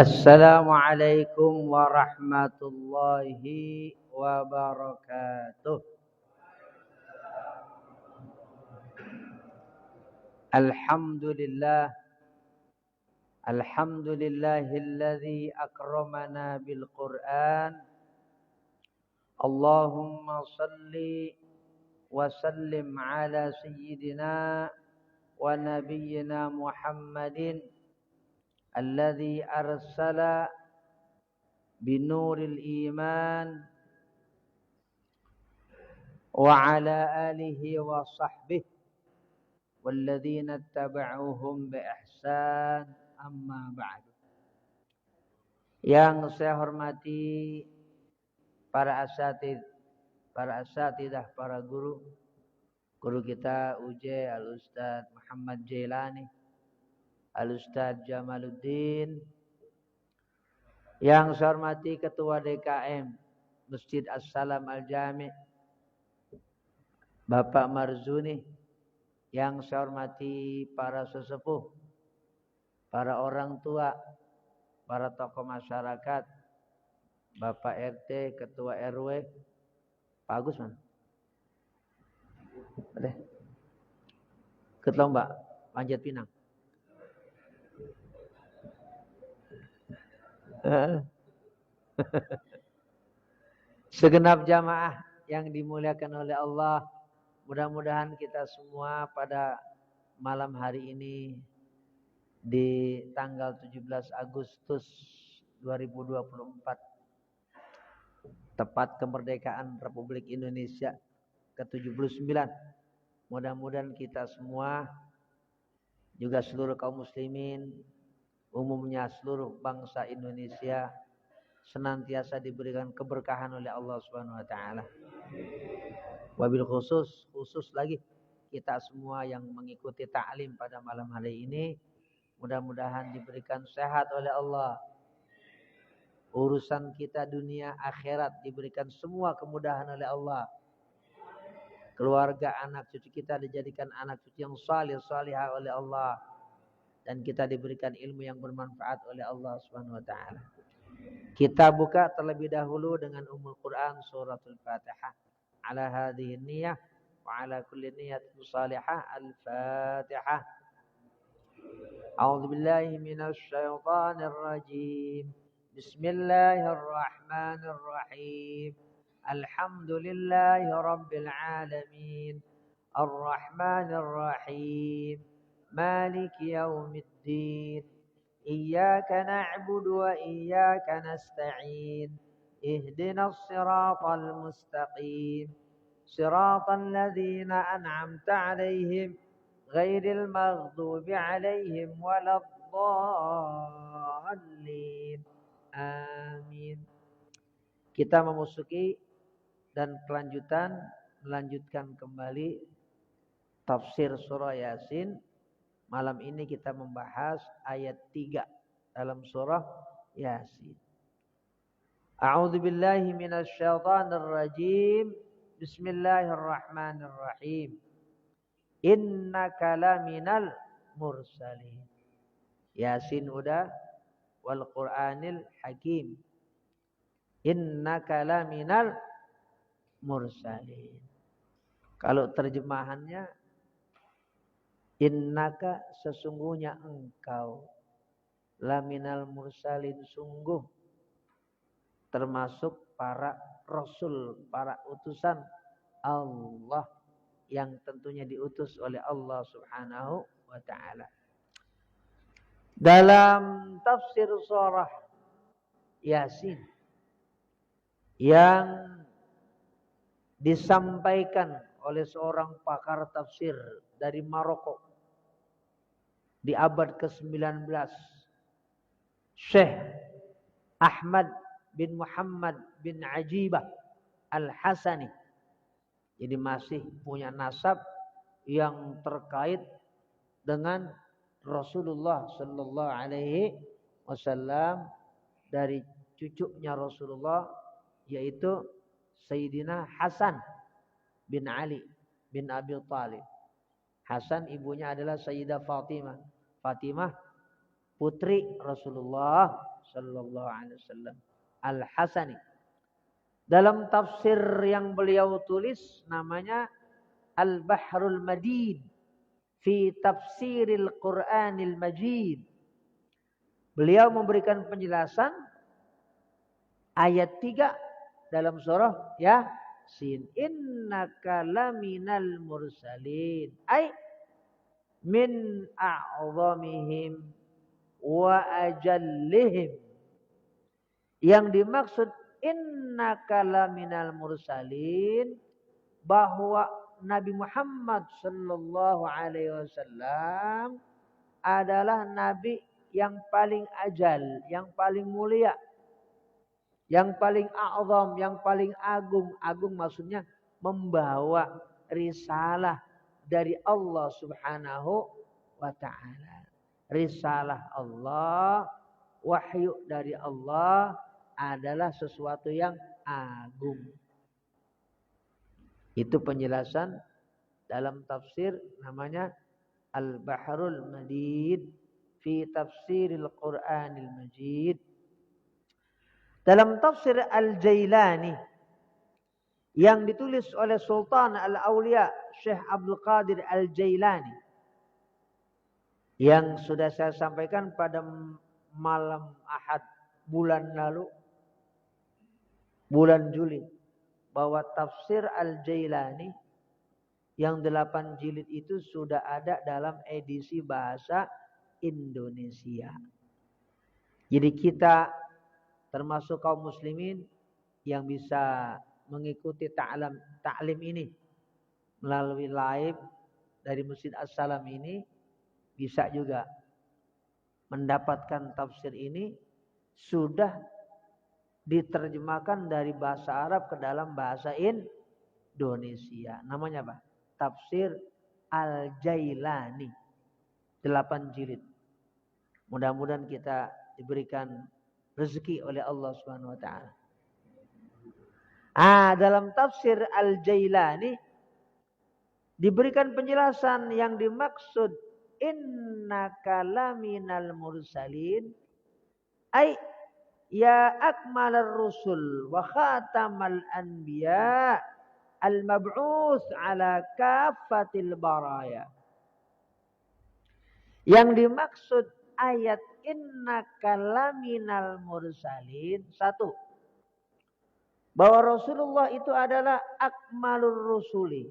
Assalamualaikum warahmatullahi wabarakatuh. Alhamdulillah. Alhamdulillahilladzi akramana bil Qur'an. Allahumma salli wa sallim ala sayyidina wa nabiyyina Muhammadin alladzi arsala binuril iman wa ala alihi wa sahbihi walladzina ittaba'uhum bi ihsan amma ba'du. Yang saya hormati para asatidah, para guru kita UJ Al-Ustaz Muhammad Jailani, Al-Ustaz Jamaluddin. Yang saya hormati Ketua DKM Masjid As-Salam Al-Jami' Bapak Marzuni. Yang saya hormati para sesepuh, para orang tua, para tokoh masyarakat, Bapak RT, Ketua RW, Pak Agus mana? Boleh. Ketua Mbak Panjat Pinang. Segenap jamaah yang dimuliakan oleh Allah, mudah-mudahan kita semua pada malam hari ini di tanggal 17 Agustus 2024, tepat kemerdekaan Republik Indonesia ke-79. Mudah-mudahan kita semua, juga seluruh kaum muslimin, umumnya seluruh bangsa Indonesia, senantiasa diberikan keberkahan oleh Allah Subhanahu wa taala. Wabil khusus lagi kita semua yang mengikuti ta'lim pada malam hari ini, mudah-mudahan diberikan sehat oleh Allah. Urusan kita dunia akhirat diberikan semua kemudahan oleh Allah. Keluarga, anak cucu kita dijadikan anak cucu yang salihah oleh Allah, dan kita diberikan ilmu yang bermanfaat oleh Allah Subhanahu wa taala. Kita buka terlebih dahulu dengan Ummul Quran suratul Fatihah. Ala hadhihi niyyah wa ala kulli niyyatin salihah. Al-Fatihah. A'udzu billahi minasy syaithanir rajim. Bismillahirrahmanirrahim. Alhamdulillahi rabbil alamin. Ar-Rahmanir Rahim. Maliki yaumiddin. Iyyaka na'budu wa iyyaka nasta'in. Ihdinas siratal mustaqim. Siratal ladzina an'amta 'alaihim ghairil maghdubi 'alaihim waladdallin. Amin. Kita memasuki dan melanjutkan kembali tafsir surah Yasin. Malam ini kita membahas ayat 3 dalam surah Yasin. A'udzu billahi minasy syaithanir rajim. Bismillahirrahmanirrahim. Innaka laminal mursalin. Yasin udah, wal Qur'anil Hakim. Innaka laminal mursalin. Kalau terjemahannya, innaka sesungguhnya engkau, laminal mursalin sungguh termasuk para rasul, para utusan Allah yang tentunya diutus oleh Allah Subhanahu wa taala. Dalam tafsir surah Yasin yang disampaikan oleh seorang pakar tafsir dari Maroko di abad ke-19, Syekh Ahmad bin Muhammad bin Ajibah Al-Hasani. Jadi masih punya nasab yang terkait dengan Rasulullah sallallahu alaihi wasallam dari cucunya Rasulullah yaitu Sayyidina Hasan bin Ali bin Abi Thalib. Hasan ibunya adalah Sayyidah Fatimah. Fatimah putri Rasulullah sallallahu alaihi wasallam. Al-Hasani. Dalam tafsir yang beliau tulis namanya Al-Bahrul Madid fi Tafsiril Qur'anil Majid. Beliau memberikan penjelasan ayat 3 dalam surah Yasin. Innaka laminal mursalin. Ay min a'zamihim wa ajallihim. Yang dimaksud innaka laminal mursalin bahwa Nabi Muhammad sallallahu alaihi wasallam adalah nabi yang paling ajal, yang paling mulia, yang paling a'zam, yang paling agung. Agung maksudnya membawa risalah dari Allah Subhanahu wa taala. Risalah Allah, wahyu dari Allah adalah sesuatu yang agung. Itu penjelasan dalam tafsir namanya Al-Bahrul Madid fi Tafsiril Qur'anil Majid. Dalam tafsir Al-Jailani yang ditulis oleh Sultan Al-Auliya Syekh Abdul Qadir Al-Jailani yang sudah saya sampaikan pada malam Ahad bulan lalu, bulan Juli, bahwa tafsir Al-Jailani yang 8 jilid itu sudah ada dalam edisi bahasa Indonesia. Jadi kita termasuk kaum muslimin yang bisa mengikuti ta'lim ini melalui live dari Masjid As-Salam ini bisa juga mendapatkan tafsir ini sudah diterjemahkan dari bahasa Arab ke dalam bahasa Indonesia. Namanya apa? Tafsir Al-Jailani. 8 jilid. Mudah-mudahan kita diberikan rezeki oleh Allah Subhanahu wa taala. Dalam tafsir Al-Jailani diberikan penjelasan yang dimaksud innaka laminal mursalin ay ya akmalar rusul wa khatamal anbiya al-mab'uts ala kaffatil baraya. Yang dimaksud ayat innaka laminal mursalin, satu, bahwa Rasulullah itu adalah akmalur rusuli,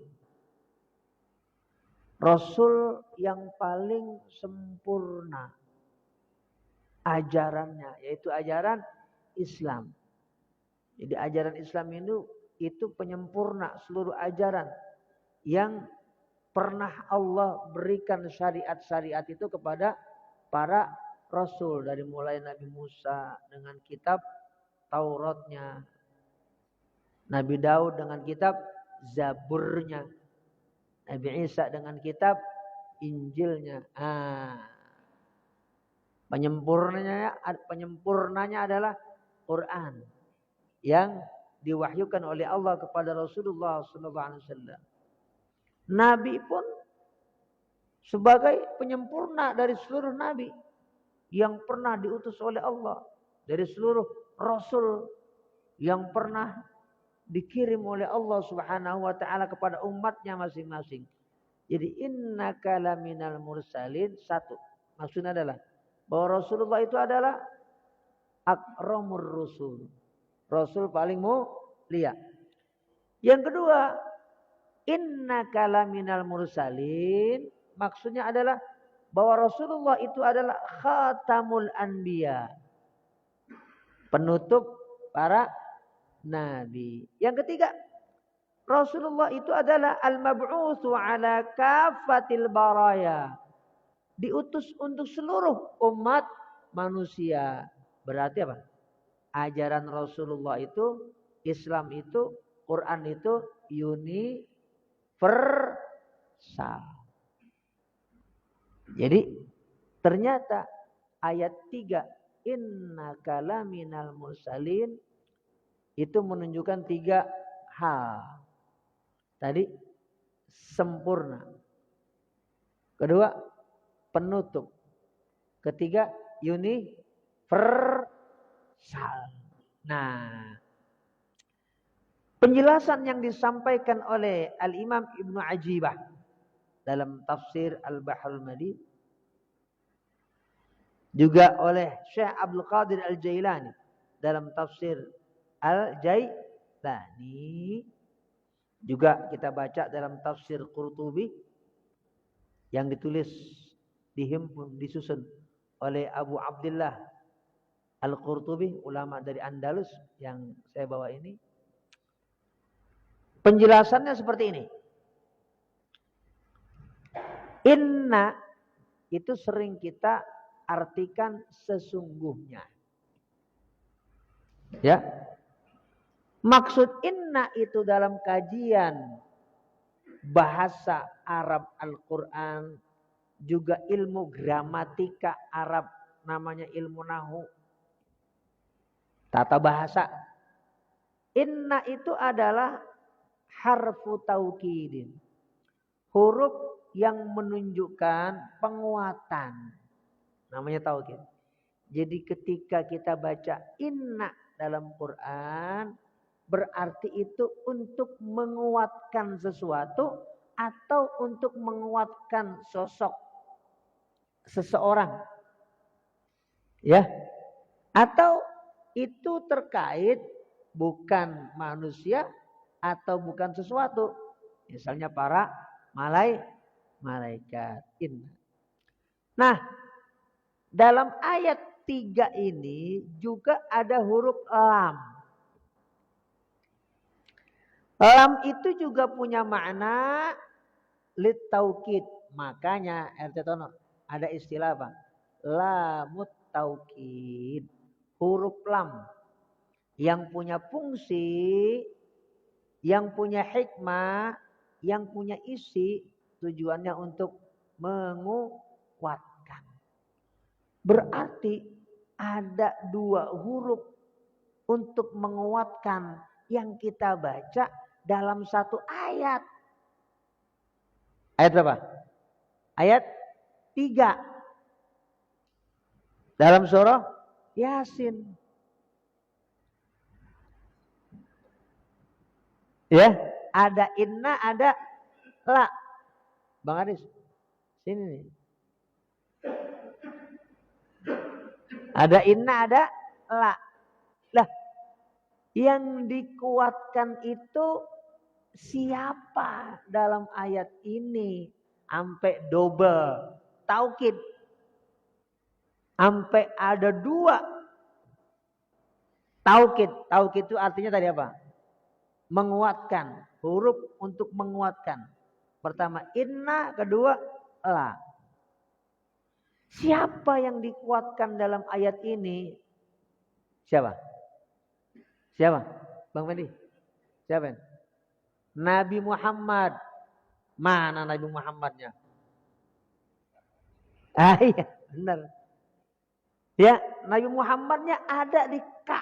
Rasul yang paling sempurna ajarannya, yaitu ajaran Islam. Jadi ajaran Islam itu penyempurna seluruh ajaran yang pernah Allah berikan syariat-syariat itu kepada para Rasul. Dari mulai Nabi Musa dengan kitab Tauratnya, Nabi Daud dengan kitab Zaburnya, Nabi Isa dengan kitab Injilnya. Penyempurnanya adalah Quran yang diwahyukan oleh Allah kepada Rasulullah SAW. Nabi pun sebagai penyempurna dari seluruh nabi yang pernah diutus oleh Allah, dari seluruh Rasul yang pernah dikirim oleh Allah Subhanahu wa taala kepada umatnya masing-masing. Jadi innaka laminal mursalin, satu, maksudnya adalah bahwa Rasulullah itu adalah akramur rusul, Rasul paling mulia. Yang kedua, innaka laminal mursalin, maksudnya adalah bahwa Rasulullah itu adalah khatamul anbiya, penutup para nabi. Yang ketiga, Rasulullah itu adalah al-mab'utsu ala kafatil baraya, diutus untuk seluruh umat manusia. Berarti apa? Ajaran Rasulullah itu, Islam itu, Quran itu universal. Jadi Ternyata ayat 3 innaka laminal mursalin itu menunjukkan 3 hal. Tadi sempurna. Kedua penutup. Ketiga universal. Nah, penjelasan yang disampaikan oleh Al-Imam Ibnu Ajibah dalam tafsir Al-Bahrul Madid, juga oleh Syekh Abdul Qadir Al-Jailani dalam tafsir Al-Jailani, juga kita baca dalam tafsir Qurtubi yang ditulis, dihimpun, disusun oleh Abu Abdullah Al-Qurtubi, ulama dari Andalus yang saya bawa ini. Penjelasannya seperti ini. Inna itu sering kita artikan sesungguhnya. Ya. Maksud inna itu dalam kajian bahasa Arab Al-Quran, juga ilmu gramatika Arab, namanya ilmu nahu, tata bahasa. Inna itu adalah harfu taukidin, huruf yang menunjukkan penguatan, namanya taukid. Jadi ketika kita baca inna dalam Quran, berarti itu untuk menguatkan sesuatu atau untuk menguatkan sosok seseorang. Ya. Atau itu terkait bukan manusia atau bukan sesuatu. Misalnya para malaikat. Nah, dalam ayat 3 ini juga ada huruf lam. Lam itu juga punya makna litaukid. Makanya RT Tono ada istilah apa? Lamut taukid. Huruf lam yang punya fungsi, yang punya hikmah, yang punya isi, tujuannya untuk menguatkan. Berarti ada 2 huruf untuk menguatkan yang kita baca dalam satu ayat. Ayat berapa? Ayat 3. Dalam surah Yasin. Ya, ada inna, ada la. Bang Aris, sini nih. Ada inna, ada la. Lah, yang dikuatkan itu siapa dalam ayat ini? Sampai double taukid. Sampai ada 2 taukid. Taukid itu artinya tadi apa? Menguatkan. Huruf untuk menguatkan. Pertama inna, kedua la. Siapa yang dikuatkan dalam ayat ini? Siapa? Siapa? Bang Fendi? Siapa? Nabi Muhammad. Mana Nabi Muhammadnya? Ah iya, benar. Ya, Nabi Muhammadnya ada di Ka.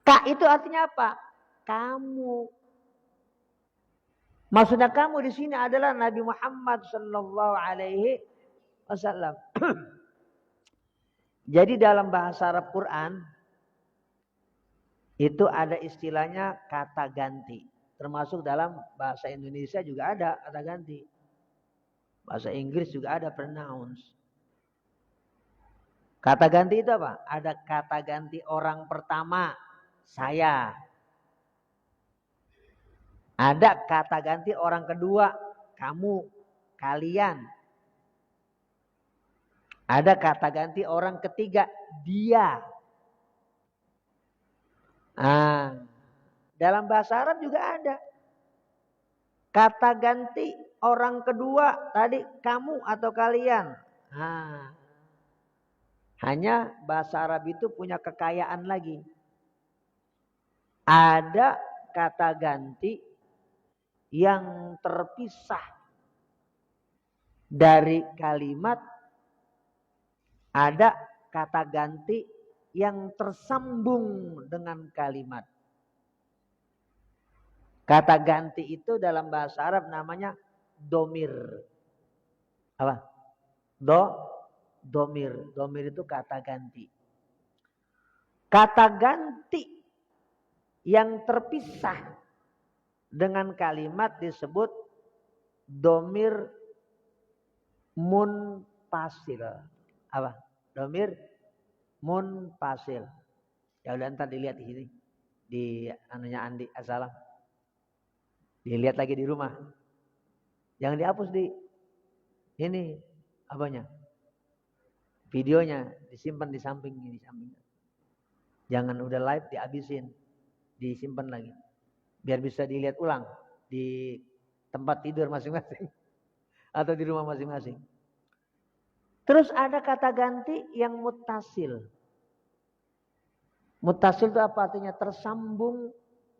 Ka itu artinya apa? Kamu. Maksudnya kamu di sini adalah Nabi Muhammad sallallahu alaihi wasallam. Jadi dalam bahasa Arab Quran itu ada istilahnya kata ganti. Termasuk dalam bahasa Indonesia juga ada kata ganti. Bahasa Inggris juga ada pronouns. Kata ganti itu apa? Ada kata ganti orang pertama, saya. Ada kata ganti orang kedua, kamu, kalian. Ada kata ganti orang ketiga, dia. Nah, dalam bahasa Arab juga ada. Kata ganti orang kedua tadi kamu atau kalian. Nah, hanya bahasa Arab itu punya kekayaan lagi. Ada kata ganti yang terpisah dari kalimat ada kata ganti yang tersambung dengan kalimat. Kata ganti itu dalam bahasa Arab namanya domir. Apa? Domir. Domir itu kata ganti. Kata ganti yang terpisah dengan kalimat disebut domir munfasil. Apa? Domir munfasil. Ya udah ntar dilihat di sini. Di anunya Andi Assalam. Dilihat lagi di rumah. Jangan dihapus di ini apanya? Videonya disimpan di samping ini samping. Jangan udah live dihabisin. Disimpan lagi. Biar bisa dilihat ulang di tempat tidur masing-masing atau di rumah masing-masing. Terus ada kata ganti yang muttasil. Muttasil itu apa artinya? Tersambung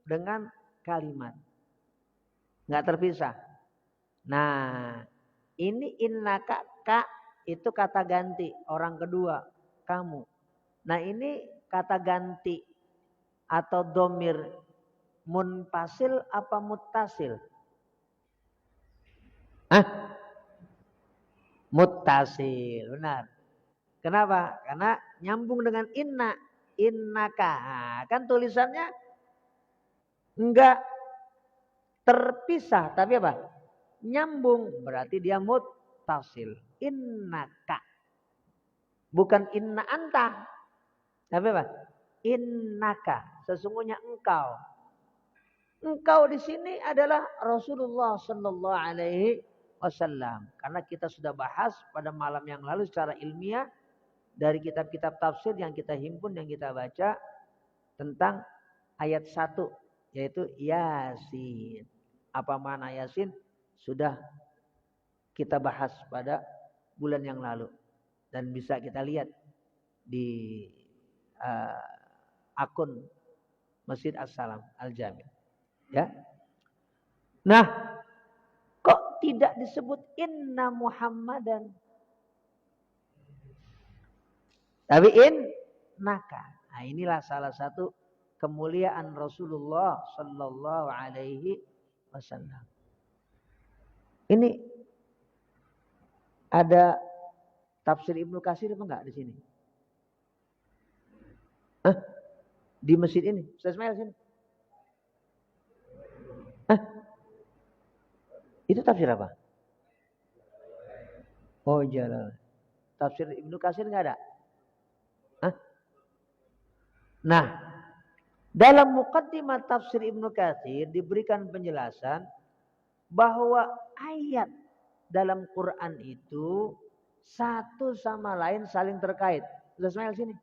dengan kalimat. Nggak terpisah. Nah, ini innaka ka itu kata ganti. Orang kedua, kamu. Nah ini kata ganti atau domir munfasil apa muttasil? Muttasil, benar. Kenapa? Karena nyambung dengan innaka. Kan tulisannya enggak terpisah, tapi apa? Nyambung, berarti dia muttasil. Innaka. Bukan inna anta. Tapi apa? Innaka. Sesungguhnya engkau. Engkau di sini adalah Rasulullah sallallahu alaihi wasallam. Karena kita sudah bahas pada malam yang lalu secara ilmiah dari kitab-kitab tafsir yang kita himpun, yang kita baca tentang ayat 1 yaitu Yasin. Apa makna Yasin? Sudah kita bahas pada bulan yang lalu dan bisa kita lihat di akun Masjid As-Salam Al-Jami. Ya. Nah, kok tidak disebut inna Muhammadan? Tapi innaka. Nah, inilah salah satu kemuliaan Rasulullah sallallahu alaihi wasallam. Ini ada tafsir Ibnu Katsir apa enggak di sini? Di masjid ini. Ustaz Ismail sini. Itu tafsir apa? Oh Jalal. Tafsir Ibnu Katsir enggak ada? Nah, dalam muqaddimah tafsir Ibnu Katsir diberikan penjelasan bahwa ayat dalam Quran itu satu sama lain saling terkait. Ustaz Ismail sini.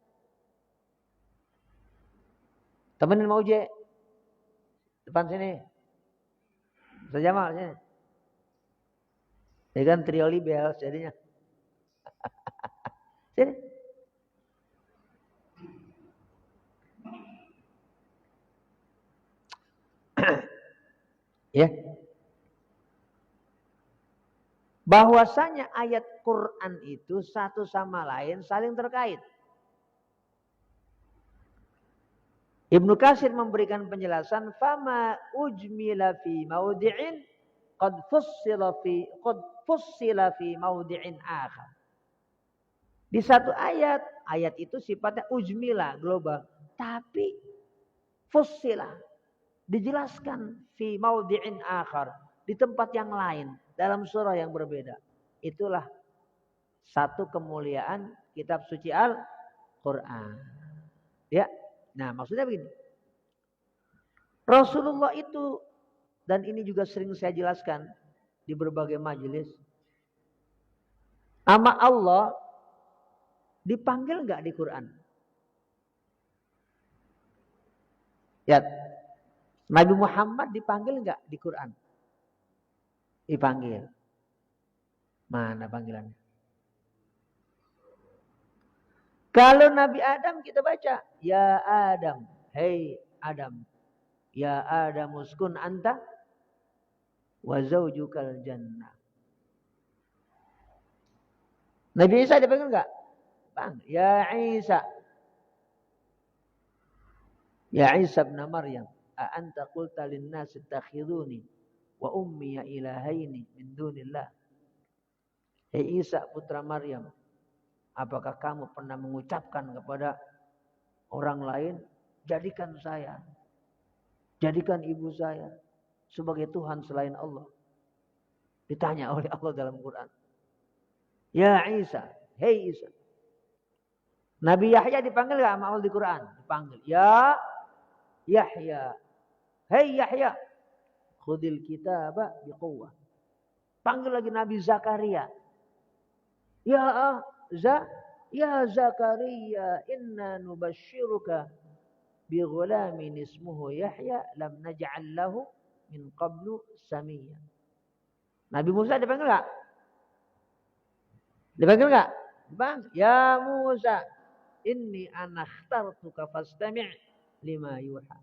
Temenin mau Uje. Depan sini. Ustaz Jamal sini. Ini kan trio libel jadinya. Sini. Ya. Bahwasanya ayat Quran itu satu sama lain saling terkait. Ibnu Katsir memberikan penjelasan fama ujmila fi maudhi'in qad fussila fi maudhi'in akhar. Di satu ayat itu sifatnya ujmila global, tapi fussila dijelaskan fi maudhi'in akhar di tempat yang lain dalam surah yang berbeda. Itulah satu kemuliaan kitab suci Al-Qur'an. Ya. Nah, maksudnya begini. Rasulullah itu, dan ini juga sering saya jelaskan di berbagai majelis. Nama Allah dipanggil enggak di Quran? Ya. Nabi Muhammad dipanggil enggak di Quran? Dipanggil. Mana panggilannya? Kalau Nabi Adam kita baca, ya Adam, hei Adam, ya Adam uskun anta wa zaujukal jannah. Nabi Isa dipanggil enggak? Panggil. Ya Isa. Ya Isa bin Maryam, a anta qulta lin-nasi ittakhiduni wa ummi ilahaini min dunillah. Hei Isa putra Maryam, apakah kamu pernah mengucapkan kepada orang lain, jadikan saya, jadikan ibu saya sebagai Tuhan selain Allah? Ditanya oleh Allah dalam Quran. Ya Isa, hei Isa. Nabi Yahya dipanggil enggak sama Allah di Quran? Dipanggil. Ya Yahya. Hei Yahya. Khudil kitaba biquwwah. Panggil lagi Nabi Zakaria. Ya Zakaria, inna nubashiruka bi ghulamin ismuhu Yahya lam naj'al lahu min qablu samiyya. Nabi Musa dipanggil enggak? Dipanggil enggak? Bang, ya Musa, inni ana ikhtartuka fastami' lima yuha.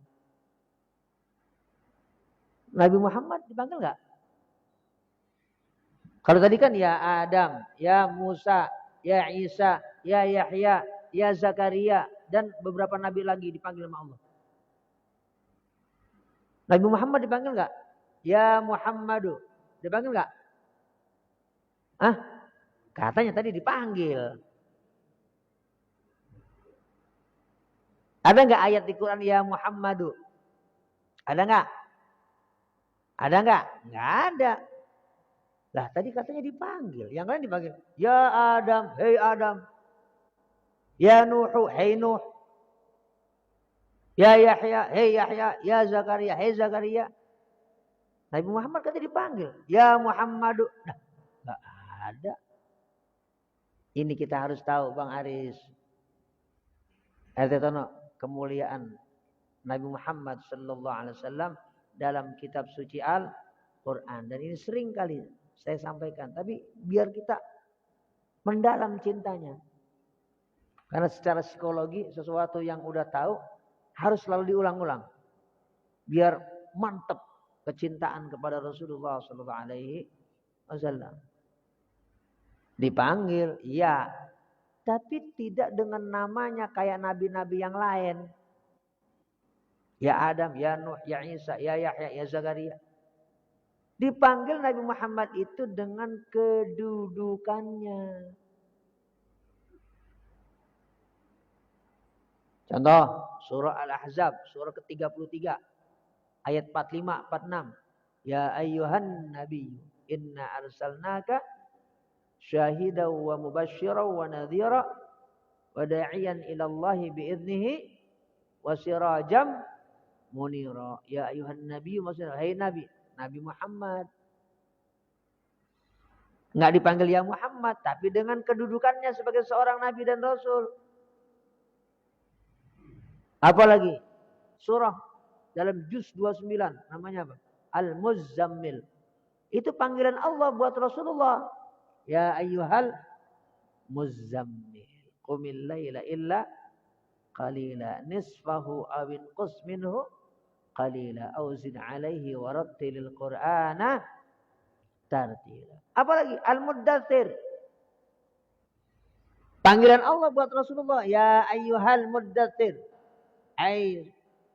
Nabi Muhammad dipanggil enggak? Kalau tadi kan ya Adam, ya Musa, ya Isa, ya Yahya, ya Zakaria, dan beberapa nabi lagi dipanggil sama Allah. Nabi Muhammad dipanggil enggak? Ya Muhammadu. Dipanggil enggak? Hah? Katanya tadi dipanggil. Ada enggak ayat di Quran ya Muhammadu? Ada enggak? Ada enggak? Enggak ada. Lah tadi katanya dipanggil. Yang lain dipanggil. Ya Adam, hei Adam. Ya Nuhu, hei Nuh. Ya Yahya, hei Yahya. Ya Zakaria, hei Zakaria. Nabi Muhammad katanya dipanggil. Ya Muhammadu. Nah, enggak ada. Ini kita harus tahu Bang Aris. RT Tono, kemuliaan Nabi Muhammad sallallahu alaihi wasallam dalam kitab suci Al-Quran. Dan ini sering kali saya sampaikan. Tapi biar kita mendalam cintanya. Karena secara psikologi sesuatu yang udah tahu harus selalu diulang-ulang. Biar mantap kecintaan kepada Rasulullah sallallahu alaihi wasallam. Dipanggil, iya. Tapi tidak dengan namanya kayak nabi-nabi yang lain. Ya Adam, ya Nuh, ya Isa, ya Yahya, ya Zakaria. Dipanggil Nabi Muhammad itu dengan kedudukannya. Contoh, surah Al-Ahzab, surah ke-33, ayat 45-46. Ya ayyuhan nabiy, inna arsalnaka syahidan wa mubasysyiran wa nadhira wa da'iyan ila Allah bi'idnihi wa sirajam munira. Ya ayyuhan nabiy, maksudnya hai nabi, Nabi Muhammad. Enggak dipanggil ya Muhammad, tapi dengan kedudukannya sebagai seorang nabi dan rasul. Apalagi surah dalam juz 29 namanya apa? Al-Muzzammil. Itu panggilan Allah buat Rasulullah. Ya ayyuhal muzzammil qumil laila illa qalila nisfahu awin qus minhu qalila auzid alaihi warattilil qur'ana tartila. Apalagi al-muddatsir. Panggilan Allah buat Rasulullah, ya ayyuhal muddatsir.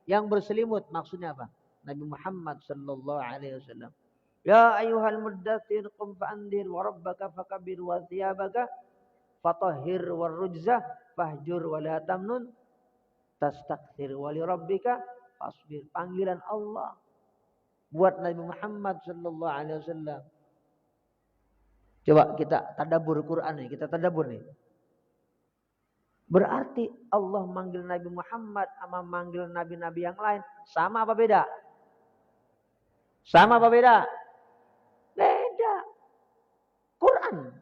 Yang berselimut, maksudnya apa? Nabi Muhammad sallallahu alaihi wasallam. Ya ayyuhal muddatsir qum fa'andir wa rabbaka fakabbir wa thiyabaka fatahhir war rujza fahjur wa la tamnun tastakthir wa li rabbika fasbir. Panggilan Allah buat Nabi Muhammad sallallahu alaihi wasallam. Coba kita tadabbur Quran nih, kita tadabbur nih. Berarti Allah manggil Nabi Muhammad sama manggil nabi-nabi yang lain sama apa beda? Sama apa beda? Beda. Quran.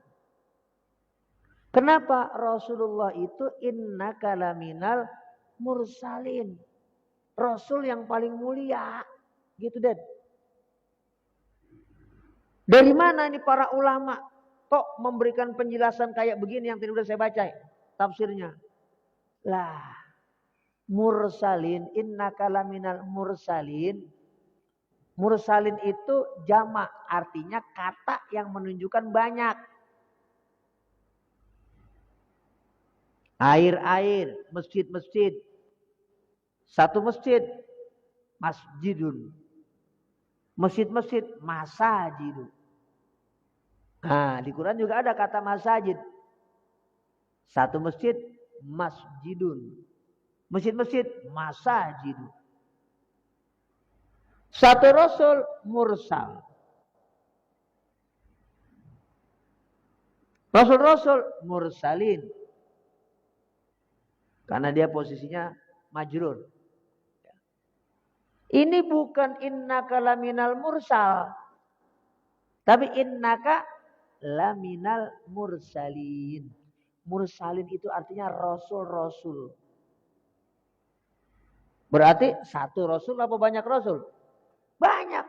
Kenapa Rasulullah itu innaka laminal mursalin. Rasul yang paling mulia. Gitu deh. Dari mana ini para ulama kok memberikan penjelasan kayak begini yang tadi udah saya baca tafsirnya. Lah, mursalin, innaka laminal mursalin. Mursalin itu jamak, artinya kata yang menunjukkan banyak. Air-air, masjid-masjid. Satu masjid, masjidun. Masjid-masjid, masajidun. Nah, di Quran juga ada kata masajid. Satu masjid, masjidun. Masjid-masjid, masajidun. Satu rasul, mursal. Rasul-rasul, mursalin. Karena dia posisinya majrur. Ini bukan innaka laminal mursal. Tapi innaka laminal mursalin. Mursalin itu artinya rasul-rasul. Berarti satu rasul apa banyak rasul? Banyak.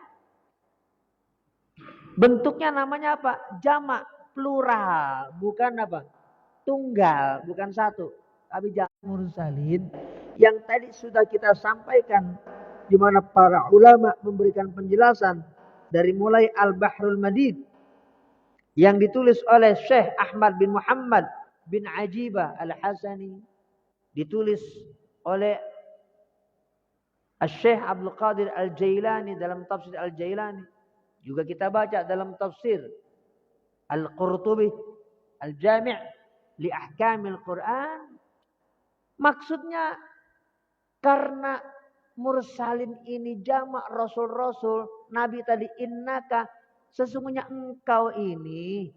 Bentuknya namanya apa? Jamak, plural. Bukan apa? Tunggal, bukan satu. Tapi jamak mursalin. Yang tadi sudah kita sampaikan. Di mana para ulama memberikan penjelasan. Dari mulai Al-Bahrul Madid. Yang ditulis oleh Syekh Ahmad bin Muhammad bin Ajibah Al-Hasani. Ditulis oleh Syekh Abdul Qadir Al-Jailani dalam tafsir Al-Jailani. Juga kita baca dalam tafsir Al-Qurtubi Al-Jami' li Ahkamil Quran. Maksudnya karena mursalin ini jamak rasul-rasul. Nabi tadi innaka. Sesungguhnya engkau ini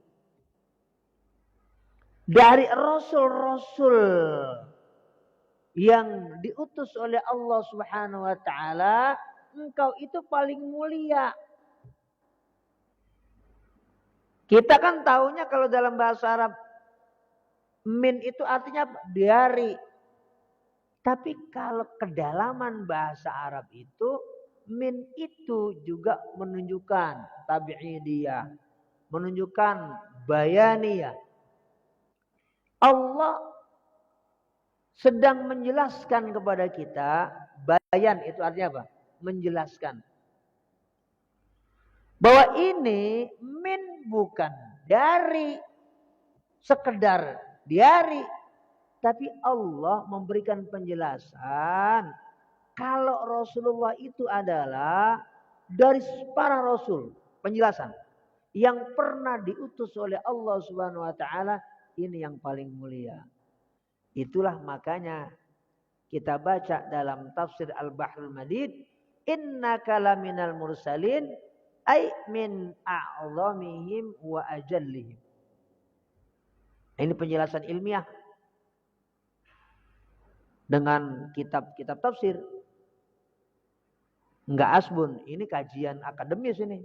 dari rasul-rasul yang diutus oleh Allah Subhanahu wa taala, engkau itu paling mulia. Kita kan tahunya kalau dalam bahasa Arab min itu artinya dari. Tapi kalau kedalaman bahasa Arab itu min itu juga menunjukkan tabi'idiyah, menunjukkan bayaniyah. Allah sedang menjelaskan kepada kita, bayan itu artinya apa? Menjelaskan. Bahwa ini min bukan dari, sekedar dari. Tapi Allah memberikan penjelasan kalau Rasulullah itu adalah dari para Rasul. Penjelasan. Yang pernah diutus oleh Allah Subhanahu wa taala, ini yang paling mulia. Itulah makanya kita baca dalam tafsir Al-Bahrul Madid, innaka laminal mursalin ay min a'zamihim wa ajallihim. Ini penjelasan ilmiah dengan kitab-kitab tafsir. Enggak asbun, ini kajian akademis ini.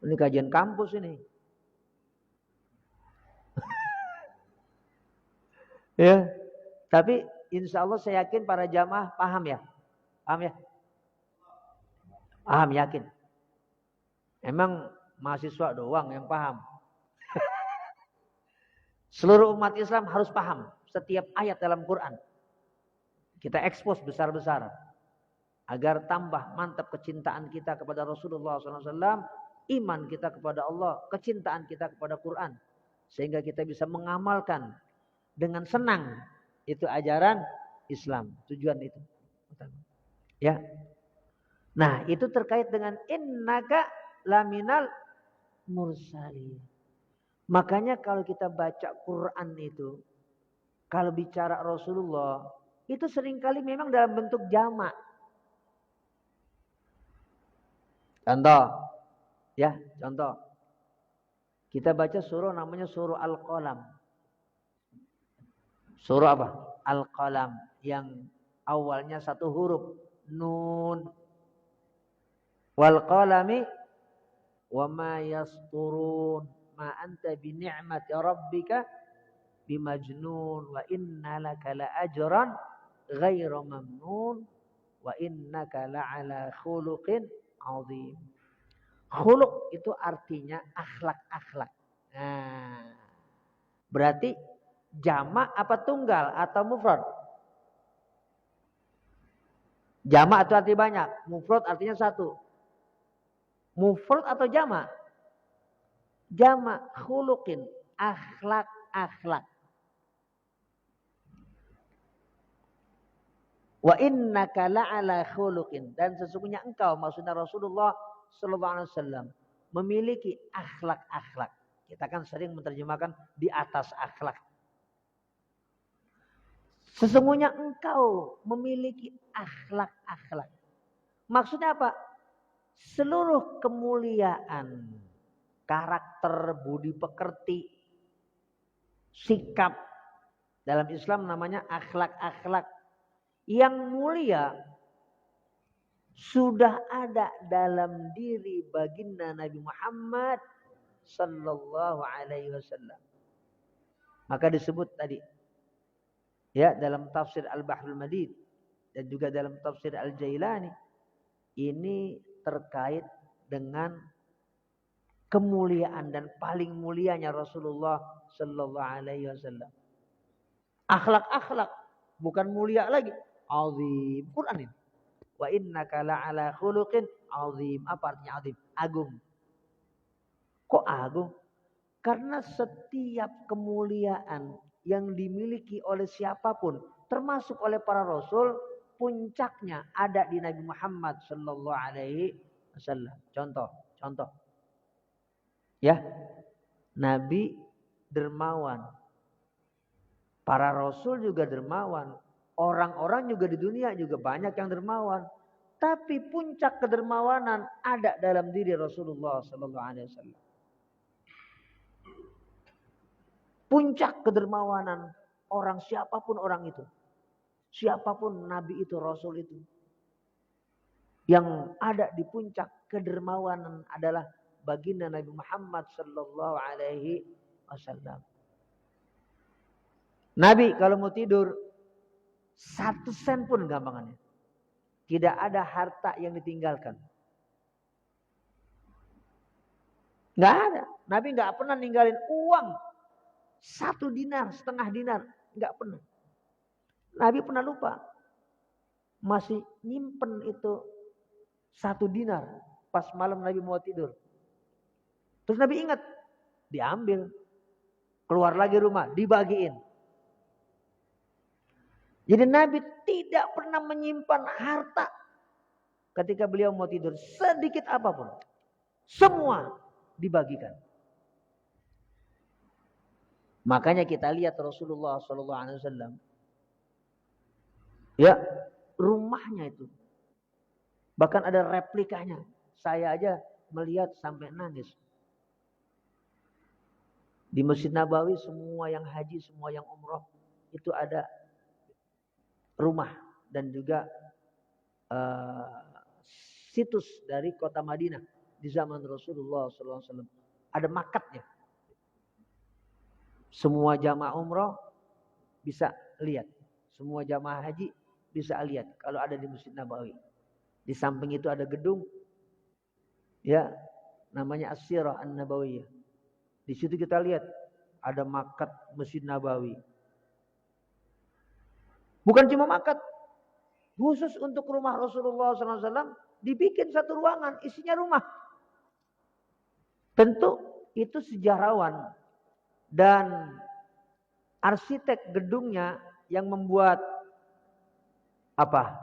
Ini kajian kampus ini. Ya, tapi insya Allah saya yakin para jamaah paham ya. Paham ya? Paham, yakin. Emang mahasiswa doang yang paham. Seluruh umat Islam harus paham setiap ayat dalam Quran. Kita ekspos besar-besar. Agar tambah mantap kecintaan kita kepada Rasulullah SAW. Iman kita kepada Allah. Kecintaan kita kepada Quran. Sehingga kita bisa mengamalkan dengan senang. Itu ajaran Islam. Tujuan itu. Ya. Nah, itu terkait dengan innaka laminal mursalin. Makanya kalau kita baca Quran itu, kalau bicara Rasulullah, itu seringkali memang dalam bentuk jamak. Contoh, ya, contoh. Kita baca surah namanya surah Al-Qalam. Surah apa? Al-Qalam, yang awalnya satu huruf, nun. Wal qalami wa ma yasturun. Ma anta bi ni'mati rabbika bimajnun wa inna laka la ajran ghairu mamnun wa innaka la ala khuluqin azim. Khuluq itu artinya akhlak-akhlak. Nah, berarti jamak apa tunggal atau mufrad? Jamak itu arti banyak, mufrad artinya satu. Mufrad atau jamak? Jamak, khuluqin, akhlak-akhlak. Wa innaka la'ala khuluqin, dan sesungguhnya engkau, maksudnya Rasulullah sallallahu alaihi wasallam, memiliki akhlak-akhlak. Kita kan sering menerjemahkan di atas akhlak. Sesungguhnya engkau memiliki akhlak-akhlak. Maksudnya apa? Seluruh kemuliaan, karakter, budi pekerti, sikap, dalam Islam namanya akhlak-akhlak yang mulia sudah ada dalam diri baginda Nabi Muhammad sallallahu alaihi wasallam. Maka disebut tadi ya dalam tafsir Al-Bahrul Madid dan juga dalam tafsir Al-Jailani, ini terkait dengan kemuliaan dan paling mulianya Rasulullah sallallahu alaihi wasallam. Akhlak-akhlak, bukan mulia lagi, azim. Quran ini. Wa innaka la'ala khuluqin azim. Apa artinya azim? Agung. Kok agung? Karena setiap kemuliaan yang dimiliki oleh siapapun, termasuk oleh para rasul, puncaknya ada di Nabi Muhammad sallallahu alaihi wasallam. Contoh. Ya. Nabi dermawan. Para rasul juga dermawan. Orang-orang juga di dunia juga banyak yang dermawan. Tapi puncak kedermawanan ada dalam diri Rasulullah sallallahu alaihi wasallam. Puncak kedermawanan orang, siapapun orang itu. Siapapun nabi itu, rasul itu. Yang ada di puncak kedermawanan adalah baginda Nabi Muhammad sallallahu alaihi wasallam. Nabi kalau mau tidur 1 sen pun gampangannya. Tidak ada harta yang ditinggalkan. Nggak ada. Nabi nggak pernah ninggalin uang 1 dinar, setengah dinar. Nggak pernah. Nabi pernah lupa. Masih nyimpen itu 1 dinar. Pas malam Nabi mau tidur. Terus Nabi ingat. Diambil. Keluar lagi rumah. Dibagiin. Jadi Nabi tidak pernah menyimpan harta ketika beliau mau tidur. Sedikit apapun. Semua dibagikan. Makanya kita lihat Rasulullah SAW. Ya, rumahnya itu. Bahkan ada replikanya. Saya aja melihat sampai nangis. Di Masjid Nabawi semua yang haji, semua yang umroh itu ada rumah dan juga situs dari kota Madinah di zaman Rasulullah SAW. Ada makatnya. Semua jamaah umroh bisa lihat. Semua jamaah haji bisa lihat kalau ada di Masjid Nabawi. Di samping itu ada gedung ya namanya As-Sirah An-Nabawiyah. Di situ kita lihat ada makat Masjid Nabawi. Bukan cuma makat. Khusus untuk rumah Rasulullah SAW dibikin 1 ruangan isinya rumah. Tentu itu sejarawan dan arsitek gedungnya yang membuat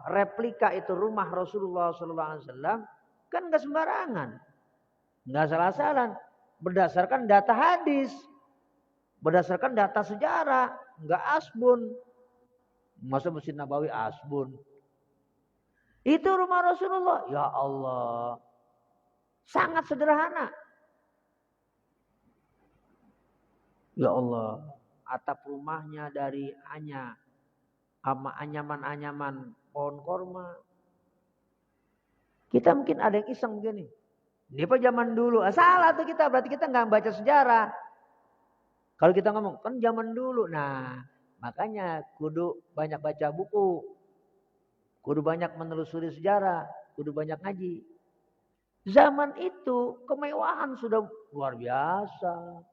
replika itu rumah Rasulullah SAW kan nggak sembarangan, nggak salah-salah, berdasarkan data hadis, berdasarkan data sejarah, nggak asbun. Masa Masjid Nabawi asbun? Itu rumah Rasulullah. Ya Allah. Sangat sederhana. Ya Allah. Atap rumahnya dari anyaman-anyaman pohon korma. Kita mungkin ada yang iseng begini. Ini apa zaman dulu? Salah tuh kita. Berarti kita nggak baca sejarah. Kalau kita ngomong, kan zaman dulu. Nah, makanya kudu banyak baca buku. Kudu banyak menelusuri sejarah. Kudu banyak ngaji. Zaman itu kemewahan sudah luar biasa.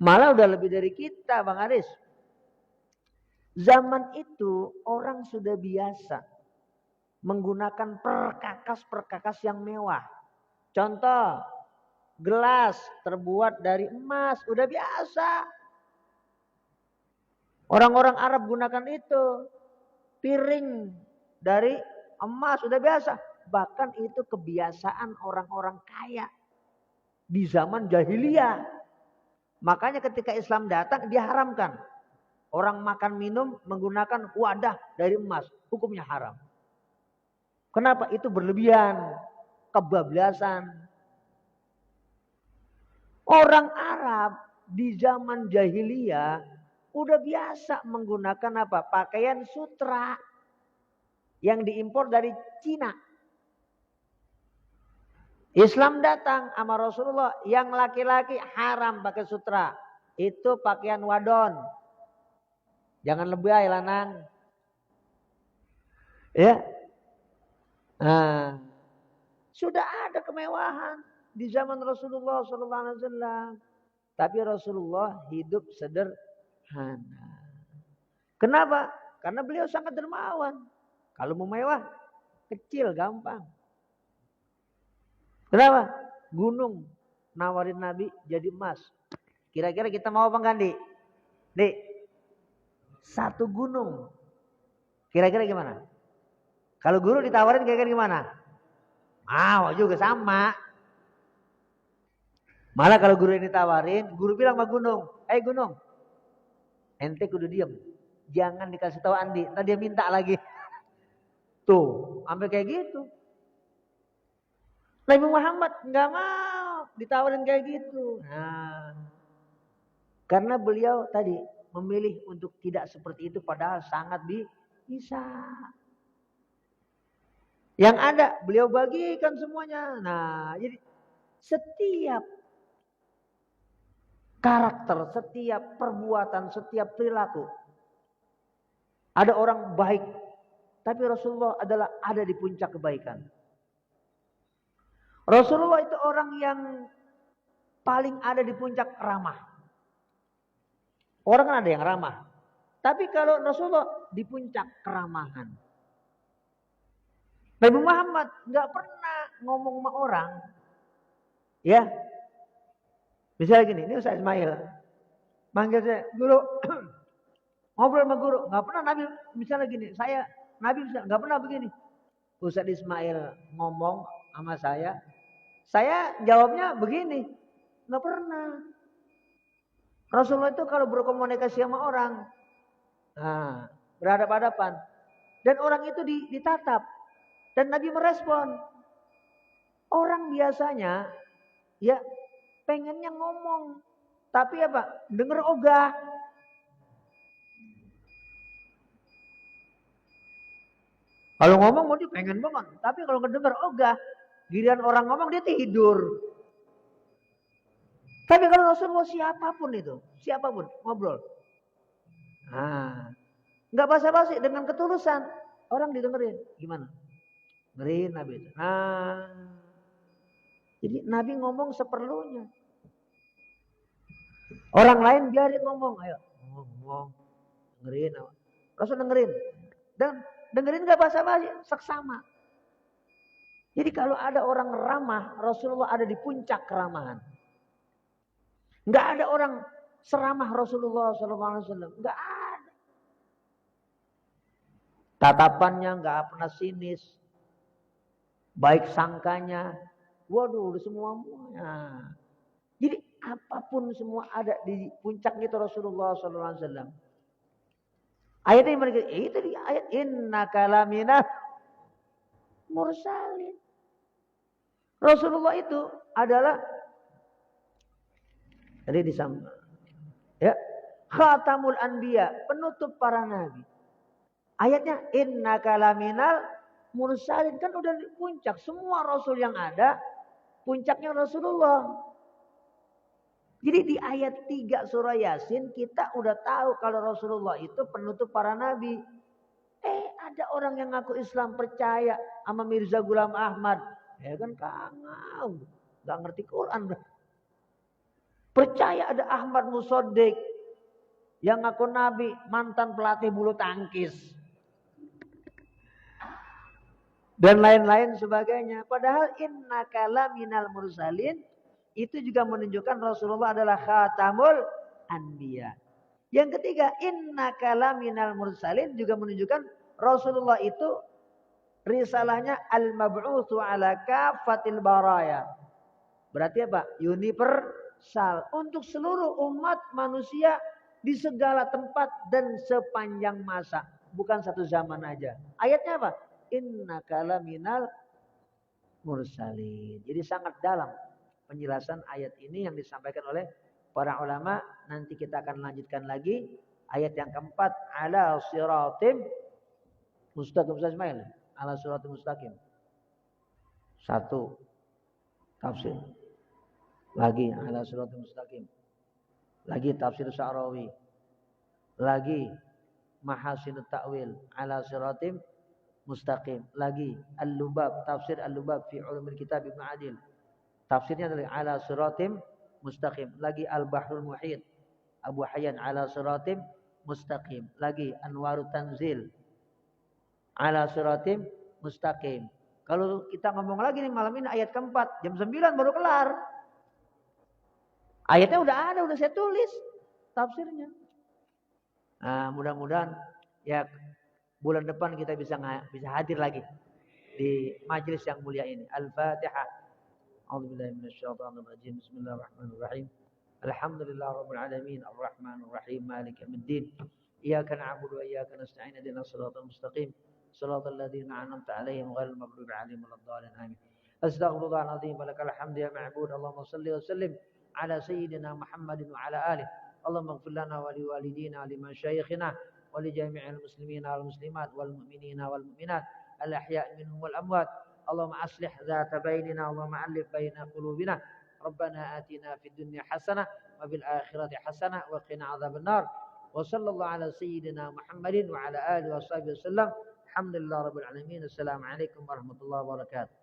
Malah udah lebih dari kita Bang Aris. Zaman itu orang sudah biasa menggunakan perkakas-perkakas yang mewah. Contoh, gelas terbuat dari emas, udah biasa. Orang-orang Arab gunakan itu. piring dari emas udah biasa. Bahkan itu kebiasaan orang-orang kaya di zaman jahiliyah. Makanya ketika Islam datang dia haramkan. Orang makan minum menggunakan wadah dari emas. Hukumnya haram. Kenapa? Itu berlebihan. Kebablasan. Orang Arab di zaman jahiliyah udah biasa menggunakan apa? Pakaian sutra. Yang diimpor dari Cina. Islam datang sama Rasulullah. Yang laki-laki haram pakai sutra. Itu pakaian wadon. Jangan lebay lanang. Ya. Nah, sudah ada kemewahan di zaman Rasulullah SAW. Tapi Rasulullah hidup sederhana. Kenapa? Karena beliau sangat dermawan. Kalau mau mewah, kecil, gampang. Kenapa? Gunung nawarin Nabi jadi emas. Kira-kira kita mau apa enggak, Dik? Dik, satu gunung. Kira-kira gimana? Kalau guru ditawarin kira-kira gimana? Mau juga sama. Malah kalau guru ini tawarin, guru bilang sama gunung, gunung, ente kudu diem. Jangan dikasih tahu Andi, nanti dia minta lagi. Tuh, sampai kayak gitu. Nabi Muhammad nggak mau ditawarin kayak gitu. Nah, karena beliau tadi memilih untuk tidak seperti itu padahal sangat bisa. Yang ada beliau bagikan semuanya. Nah, jadi setiap karakter, setiap perbuatan, setiap perilaku ada orang baik, tapi Rasulullah adalah ada di puncak kebaikan. Rasulullah itu orang yang paling ada di puncak ramah. Orang kan ada yang ramah. Tapi kalau Rasulullah di puncak keramahan. Nabi Muhammad nggak pernah ngomong sama orang. Ya. Misalnya gini, ini Ustaz Ismail. Manggil saya, guru. Ngobrol sama guru. Nggak pernah Nabi misalnya gini. Nabi nggak pernah begini. Ustaz Ismail ngomong sama saya. Saya jawabnya begini. Nggak pernah. Rasulullah itu kalau berkomunikasi sama orang. Nah, berhadapan-hadapan. Dan orang itu ditatap. Dan Nabi merespon. Orang biasanya ya pengennya ngomong. Tapi apa? Dengar ogah. Kalau ngomong mau dia pengen banget. Tapi kalau ngedenger ogah. Giliran orang ngomong dia tidur. Tapi kalau Rasulullah siapapun itu. Siapapun ngobrol. Nah, nggak basa-basi dengan ketulusan. Orang didengerin. Gimana? Dengerin Nabi itu. Nah, jadi Nabi ngomong seperlunya. Orang lain biarin ngomong. Ayo ngomong. Dengerin. Rasul dengerin. Dan dengerin gak basa-basi. Seksama. Jadi kalau ada orang ramah. Rasulullah ada di puncak keramahan. Gak ada orang seramah Rasulullah SAW. Gak ada. Tatapannya gak pernah sinis. Baik sangkanya. Waduh udah semuanya. Jadi apapun semua ada di puncak itu Rasulullah SAW. Ayat ini mereka itu di ayat innaka lamina mursalin. Rasulullah itu adalah tadi disambung ya khatamul anbiya, penutup para nabi. Ayatnya innaka laminal mursalin, kan udah di puncak semua rasul yang ada, puncaknya Rasulullah. Jadi di ayat 3 surah Yasin kita udah tahu kalau Rasulullah itu penutup para nabi. Ada orang yang ngaku Islam percaya sama Mirza Ghulam Ahmad. Ya kan kangau, gak ngerti Quran. Percaya ada Ahmad Musaddiq yang ngaku nabi, mantan pelatih bulu tangkis. Dan lain-lain sebagainya. Padahal innaka laminal mursalin itu juga menunjukkan Rasulullah adalah khatamul anbiya. Yang ketiga, innaka laminal mursalin juga menunjukkan Rasulullah itu risalahnya al-mab'utsu ala kafatil baraya. Berarti apa? Universal untuk seluruh umat manusia di segala tempat dan sepanjang masa, bukan satu zaman aja. Ayatnya apa? Innaka laminal mursalin. Jadi sangat dalam penjelasan ayat ini yang disampaikan oleh para ulama. Nanti kita akan lanjutkan lagi ayat yang keempat, ala siratim mustaqim. Ustaz Ismail, ala siratim mustaqim. Satu tafsir. Lagi ala siratim mustaqim. Lagi tafsir Sa'rawi. Lagi mahasinut ta'wil ala siratim mustaqim. Lagi Al-Lubab, tafsir Al-Lubab fi ulumil kitab Ibnu Adil. Tafsirnya adalah ala siratim mustaqim. Lagi Al-Bahrul Muhit Abu Hayyan ala siratim mustaqim. Lagi Anwarut Tanzil ala siratim mustaqim. Kalau kita ngomong lagi nih malam ini ayat keempat, jam 9 baru kelar. Ayatnya udah ada, udah saya tulis tafsirnya. Nah, mudah-mudahan ya bulan depan kita bisa hadir lagi di majelis yang mulia ini. Al-Fatihah. A'udzubillahi minasyaitonir rajim. Bismillahirrahmanirrahim. Alhamdulillahirabbil alamin, arrahmanir rahim, maliki yaumiddin. Iyyaka na'budu wa iyyaka nasta'in. Ihdinas siratal mustaqim. Shiratal ladzina an'amta 'alaihim ghairil maghdubi 'alaihim waladdallin. Amin. Astaghfirullahaladzim wa lakal hamdu ya ma'bud. Allahumma shalli wa sallim ala sayyidina Muhammadin wa ala alihi. Allahumma ighfir lana wa liwalidina wa limasyayikhina wa li jami'il muslimina wal muslimat wal mu'minina wal mu'minat al ahya' minhum wal amwat. Allahumma aslih dzata bainina wa ma'allif baina qulubina. Rabbana atina fid dunya hasanah wa fil akhirati hasanah wa qina adzabannar. Wa sallallahu ala sayyidina Muhammadin wa ala alihi wa sahbihi wasallam. Alhamdulillah rabbil alamin. Assalamualaikum warahmatullahi wabarakatuh.